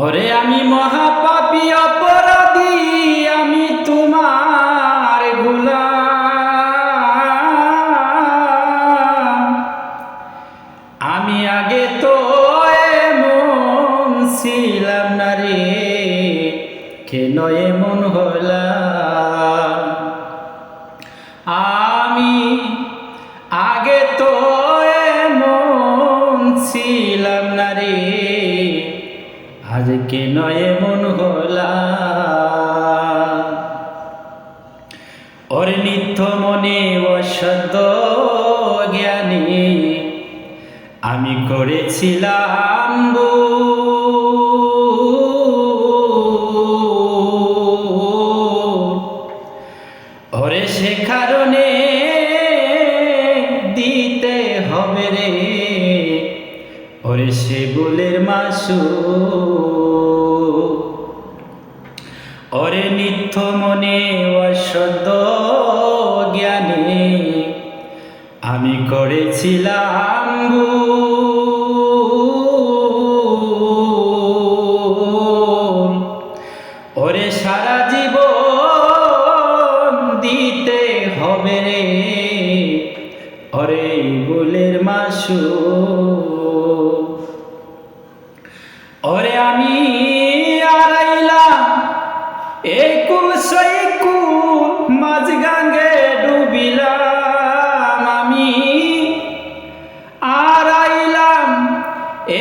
ওরে আমি মহাপাপী অপরাধী, আমি তোমার গোলাম। আমি আগে তো এমন ছিলাম না রে, কেন এমন হলাম। আমি আগে তো এমন ছিলাম না রে, আজ কেন এমন হলাম। ওর নিত্য মনে অসদ্য জ্ঞানী আমি করেছিলাম ওরে সে কারণে দিতে হবে রে, ওরে সে ভুলের মাসু। ওরে নিত্য মনে অসদ্য জ্ঞানী আমি করেছিলাম ভুল। ওরে সারা জীবন দিতে হবে রে, ওরে ভুলের মাসু। ওরে আমি আড়াইলাম এই কুল সেই কুল, মাঝ গাঙ্গে ডুবিলাম। আমি আড়াইলাম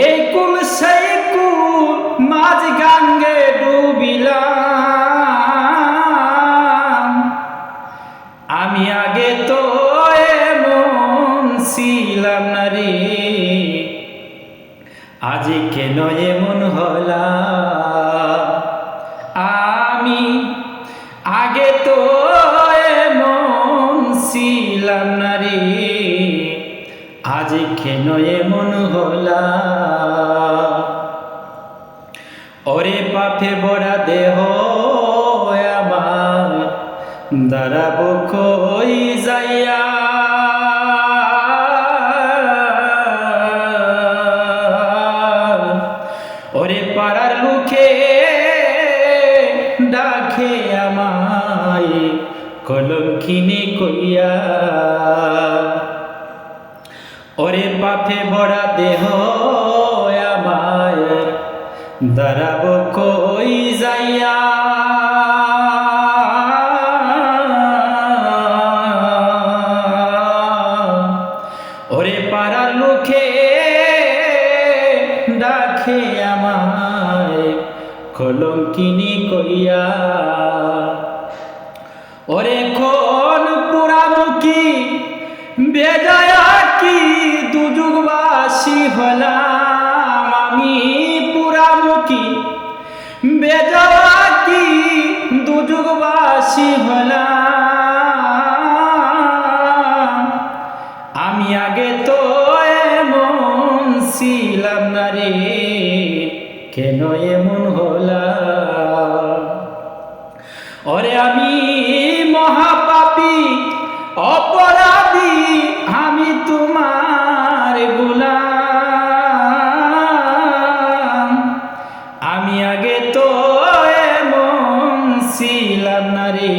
এই কুল সেই কুল, মাঝ গাঙ্গে ডুবিলাম। আমি আগে তো এমন ছিলাম না রে, আজ কেন এমন হলাম। আমি আগে তো এমন ছিলাম না রে, আজ কেন এমন হলাম। ওরে পাপে বড়া দেহ আমার, দাঁড়াবো কই যাইয়া। ওরে পাড়ার মুখে ডাকে আমায় কলঙ্কিনী কইয়া। ওরে পাপে ভরা দেহ আমায়, দাঁড়াবো কই যাইয়া। ওরে পাড়ার মুখে ডাকে আমায় কলঙ্কিনী কইয়া। ওরে কোন পুরামুখী বেজায়া কি দুযুগবাসী হলাম। আমি পুরামুখী বেজায়া কি দুযুগবাসী হলাম। আমি আগে তো এমন ছিলাম না রে, কেন এমন হলাম। ওরে আমি মহাপাপী অপরাধী, আমি তোমার গোলাম। আমি আগে তো এমন ছিলাম না রে,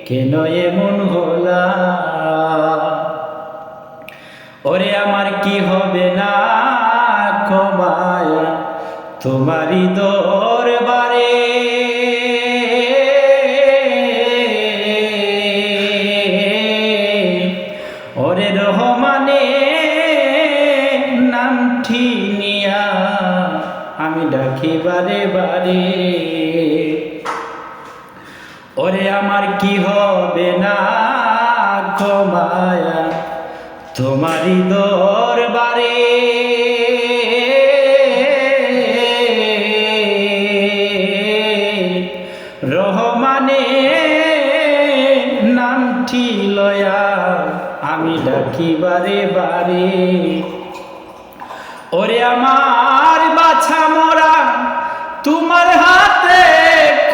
কেন এমন হলাম। ওরে আমার কি হবে না ক্ষমায় তোমারই দরবারে। ওরে রহমানে নামটি নিয়া আমি ডাকি বারে বারে। ওরে আমার কি হবে না ক্ষমায়া তোমারই দরবারে। রহমানে নামটি লয়া আমি ডাকি বারে বারে। ওরে আমার বাছা মোরা তোমার হাতে,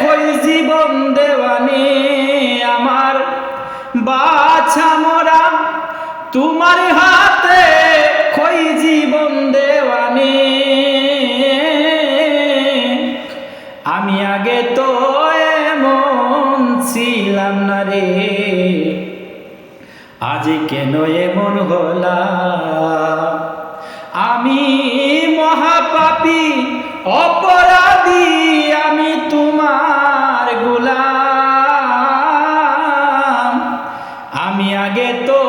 খই জীবন দেওয়ানে। আমার বাছা মোরা তোমার হাতে, খই জীবন দেওয়ানে। আজ কেন এমন হলাম? আমি মহাপাপী অপরাধী, আমি তোমার গোলাম। আমি আগে তো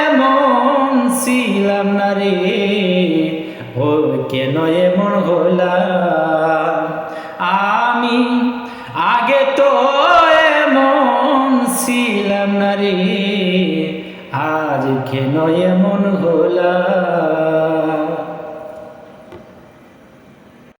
এমন ছিলাম না রে, ও কেন এমন হলাম? আমি আগে তো এমন ছিলাম না রে, আজ কেন এমন হলাম?